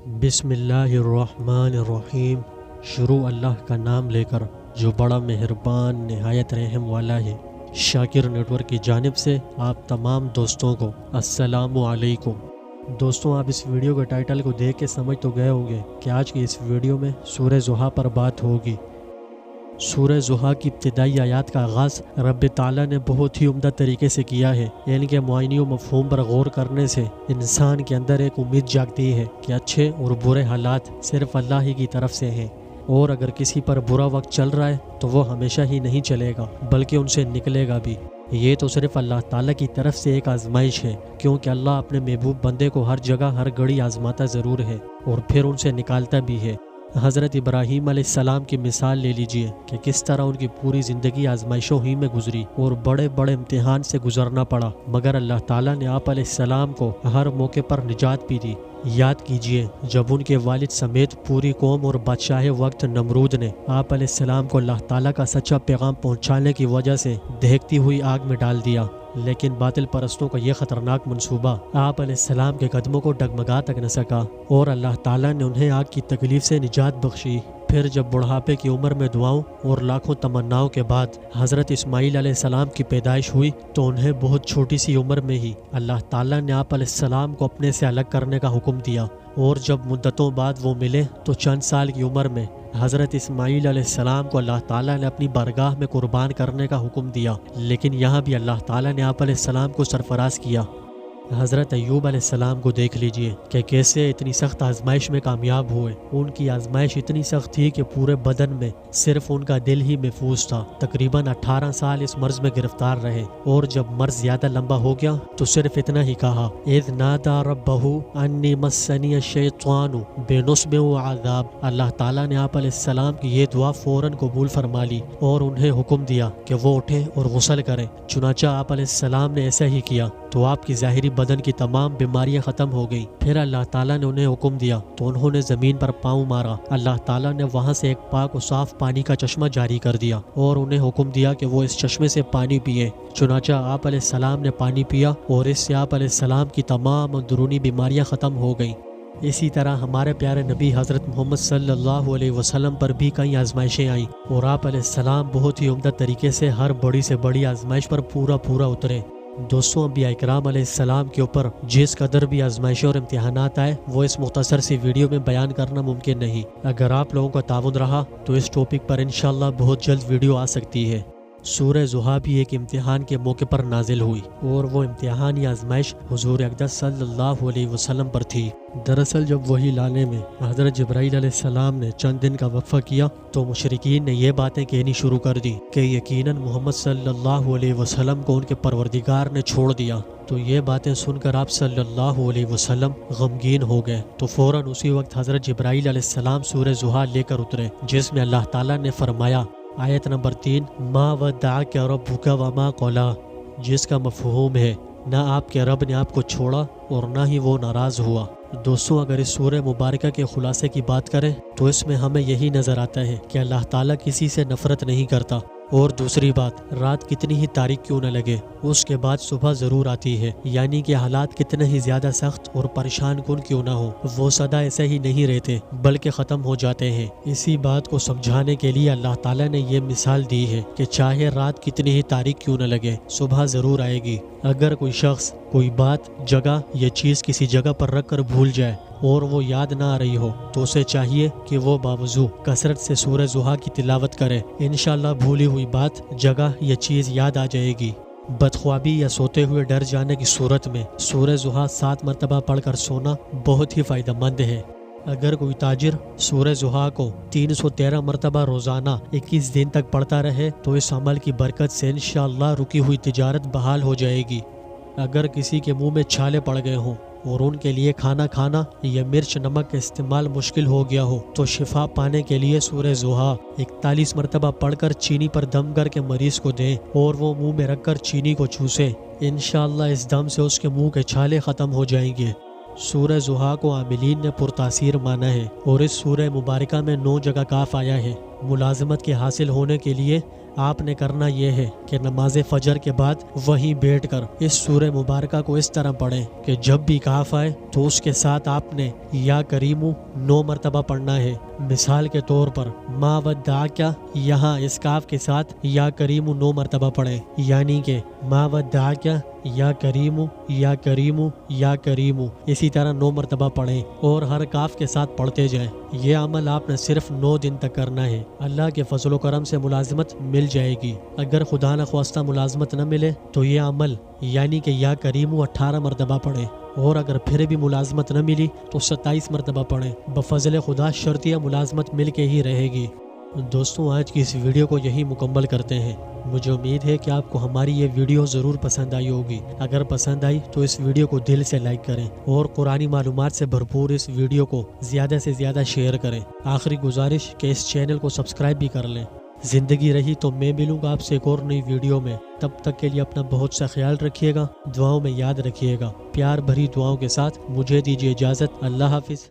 بسم اللہ الرحمن الرحیم۔ شروع اللہ کا نام لے کر جو بڑا مہربان نہایت رحم والا ہے۔ شاکر نیٹ ورک کی جانب سے آپ تمام دوستوں کو السلام علیکم۔ دوستوں، آپ اس ویڈیو کے ٹائٹل کو دیکھ کے سمجھ تو گئے ہوں گے کہ آج کی اس ویڈیو میں سورہ زحا پر بات ہوگی۔ سورہ زحا کی ابتدائی آیات کا آغاز رب تعالیٰ نے بہت ہی عمدہ طریقے سے کیا ہے۔ ان کے معانی و مفہوم پر غور کرنے سے انسان کے اندر ایک امید جاگتی ہے کہ اچھے اور برے حالات صرف اللہ ہی کی طرف سے ہیں، اور اگر کسی پر برا وقت چل رہا ہے تو وہ ہمیشہ ہی نہیں چلے گا بلکہ ان سے نکلے گا بھی۔ یہ تو صرف اللہ تعالیٰ کی طرف سے ایک آزمائش ہے، کیونکہ اللہ اپنے محبوب بندے کو ہر جگہ ہر گھڑی آزماتا ضرور ہے اور پھر ان سے نکالتا بھی ہے۔ حضرت ابراہیم علیہ السلام کی مثال لے لیجئے کہ کس طرح ان کی پوری زندگی آزمائشوں ہی میں گزری اور بڑے بڑے امتحان سے گزرنا پڑا، مگر اللہ تعالیٰ نے آپ علیہ السلام کو ہر موقع پر نجات بھی دی۔ یاد کیجئے جب ان کے والد سمیت پوری قوم اور بادشاہ وقت نمرود نے آپ علیہ السلام کو اللہ تعالیٰ کا سچا پیغام پہنچانے کی وجہ سے دہکتی ہوئی آگ میں ڈال دیا، لیکن باطل پرستوں کا یہ خطرناک منصوبہ آپ علیہ السلام کے قدموں کو ڈگمگا تک نہ سکا اور اللہ تعالیٰ نے انہیں آگ کی تکلیف سے نجات بخشی۔ پھر جب بڑھاپے کی عمر میں دعاؤں اور لاکھوں تمناؤں کے بعد حضرت اسماعیل علیہ السلام کی پیدائش ہوئی تو انہیں بہت چھوٹی سی عمر میں ہی اللہ تعالیٰ نے آپ علیہ السلام کو اپنے سے الگ کرنے کا حکم دیا، اور جب مدتوں بعد وہ ملے تو چند سال کی عمر میں حضرت اسماعیل علیہ السلام کو اللہ تعالیٰ نے اپنی بارگاہ میں قربان کرنے کا حکم دیا، لیکن یہاں بھی اللہ تعالیٰ نے آپ علیہ السلام کو سرفراز کیا۔ حضرت ایوب علیہ السلام کو دیکھ لیجئے کہ کیسے اتنی سخت آزمائش میں کامیاب ہوئے۔ ان کی آزمائش اتنی سخت تھی کہ پورے بدن میں صرف ان کا دل ہی محفوظ تھا۔ تقریباً 18 سال اس مرض میں گرفتار رہے، اور جب مرض زیادہ لمبا ہو گیا تو صرف اتنا ہی کہا، اذ نادى ربه انی مسنی الشیطان بنصب وعذاب۔ اللہ تعالیٰ نے آپ علیہ السلام کی یہ دعا فوراً قبول فرما لی اور انہیں حکم دیا کہ وہ اٹھیں اور غسل کریں۔ چنانچہ آپ علیہ السلام نے ایسا ہی کیا تو آپ کی ظاہری بدن کی تمام بیماریاں ختم ہو گئیں۔ پھر اللہ تعالیٰ نے انہیں حکم دیا تو انہوں نے زمین پر پاؤں مارا۔ اللہ تعالیٰ نے وہاں سے ایک پاک و صاف پانی کا چشمہ جاری کر دیا اور انہیں حکم دیا کہ وہ اس چشمے سے پانی پئیں۔ چنانچہ آپ علیہ السلام نے پانی پیا اور اس سے آپ علیہ السلام کی تمام اندرونی بیماریاں ختم ہو گئیں۔ اسی طرح ہمارے پیارے نبی حضرت محمد صلی اللہ علیہ وسلم پر بھی کئی آزمائشیں آئیں، اور آپ علیہ السلام بہت ہی عمدہ طریقے سے ہر بڑی سے بڑی آزمائش پر پورا اترے۔ دوستوں، انبیاء اکرام علیہ السلام کے اوپر جس قدر بھی آزمائشیں اور امتحانات آئے وہ اس مختصر سی ویڈیو میں بیان کرنا ممکن نہیں۔ اگر آپ لوگوں کا تعاون رہا تو اس ٹاپک پر انشاءاللہ بہت جلد ویڈیو آ سکتی ہے۔ سورہ زحا بھی ایک امتحان کے موقع پر نازل ہوئی، اور وہ امتحان یا آزمائش حضور اقدس صلی اللہ علیہ وسلم پر تھی۔ دراصل جب وحی لانے میں حضرت جبرائیل علیہ السلام نے چند دن کا وقفہ کیا تو مشرکین نے یہ باتیں کہنی شروع کر دی کہ یقیناً محمد صلی اللہ علیہ وسلم کو ان کے پروردگار نے چھوڑ دیا۔ تو یہ باتیں سن کر آپ صلی اللہ علیہ وسلم غمگین ہو گئے، تو فوراً اسی وقت حضرت جبرائیل علیہ السلام سورہ زحا لے کر اترے، جس میں اللہ تعالیٰ نے فرمایا، آیت نمبر 3، ما ودعک ربک وما قلی، جس کا مفہوم ہے نہ آپ کے رب نے آپ کو چھوڑا اور نہ ہی وہ ناراض ہوا۔ دوستوں، اگر اس سورہ مبارکہ کے خلاصے کی بات کریں تو اس میں ہمیں یہی نظر آتا ہے کہ اللہ تعالیٰ کسی سے نفرت نہیں کرتا، اور دوسری بات، رات کتنی ہی تاریک کیوں نہ لگے اس کے بعد صبح ضرور آتی ہے، یعنی کہ حالات کتنے ہی زیادہ سخت اور پریشان کن کیوں نہ ہو وہ سدا ایسے ہی نہیں رہتے بلکہ ختم ہو جاتے ہیں۔ اسی بات کو سمجھانے کے لیے اللہ تعالیٰ نے یہ مثال دی ہے کہ چاہے رات کتنی ہی تاریک کیوں نہ لگے صبح ضرور آئے گی۔ اگر کوئی شخص کوئی بات، جگہ یا چیز کسی جگہ پر رکھ کر بھول جائے اور وہ یاد نہ آ رہی ہو تو اسے چاہیے کہ وہ باوضو کثرت سے سورہ زحا کی تلاوت کرے، انشاءاللہ بھولی ہوئی بات، جگہ یا چیز یاد آ جائے گی۔ بدخوابی یا سوتے ہوئے ڈر جانے کی صورت میں سورہ زحا 7 مرتبہ پڑھ کر سونا بہت ہی فائدہ مند ہے۔ اگر کوئی تاجر سورہ زحا کو 313 مرتبہ روزانہ 21 دن تک پڑھتا رہے تو اس عمل کی برکت سے انشاءاللہ رکی ہوئی تجارت بحال ہو جائے گی۔ اگر کسی کے منہ میں چھالے پڑ گئے ہوں اور ان کے لیے کھانا کھانا یا مرچ نمک کا استعمال مشکل ہو گیا ہو تو شفا پانے کے لیے سورہ زحا 41 مرتبہ پڑھ کر چینی پر دم کر کے مریض کو دیں اور وہ منہ میں رکھ کر چینی کو چوسے، انشاءاللہ اس دم سے اس کے منہ کے چھالے ختم ہو جائیں گے۔ سورہ زحا کو عاملین نے پرتاثیر مانا ہے، اور اس سورہ مبارکہ میں 9 جگہ کاف آیا ہے۔ ملازمت کے حاصل ہونے کے لیے آپ نے کرنا یہ ہے کہ نماز فجر کے بعد وہیں بیٹھ کر اس سورہ مبارکہ کو اس طرح پڑھیں کہ جب بھی کاف آئے تو اس کے ساتھ آپ نے یا کریمو 9 مرتبہ پڑھنا ہے۔ مثال کے طور پر ما ودعک، یہاں اس کاف کے ساتھ یا کریمو 9 مرتبہ پڑھیں، یعنی کہ ما ودعک یا کریمو یا کریمو یا کریمو، اسی طرح 9 مرتبہ پڑھیں اور ہر کاف کے ساتھ پڑھتے جائیں۔ یہ عمل آپ نے صرف 9 دن تک کرنا ہے۔ اللہ کے فضل و کرم سے ملازمت مل جائے گی۔ اگر خدا نخواستہ ملازمت نہ ملے تو یہ عمل یعنی کہ یا کریمو 18 مرتبہ پڑھیں، اور اگر پھر بھی ملازمت نہ ملی تو 27 مرتبہ پڑھیں۔ بفضل خدا شرطیہ ملازمت مل کے ہی رہے گی۔ دوستوں، آج کی اس ویڈیو کو یہی مکمل کرتے ہیں۔ مجھے امید ہے کہ آپ کو ہماری یہ ویڈیو ضرور پسند آئی ہوگی۔ اگر پسند آئی تو اس ویڈیو کو دل سے لائک کریں اور قرآنی معلومات سے بھرپور اس ویڈیو کو زیادہ سے زیادہ شیئر کریں۔ آخری گزارش کہ اس چینل کو سبسکرائب بھی کر لیں۔ زندگی رہی تو میں ملوں گا آپ سے ایک اور نئی ویڈیو میں۔ تب تک کے لیے اپنا بہت سا خیال رکھیے گا، دعاؤں میں یاد رکھیے گا۔ پیار بھری دعاؤں کے ساتھ مجھے دیجیے اجازت۔ اللہ حافظ۔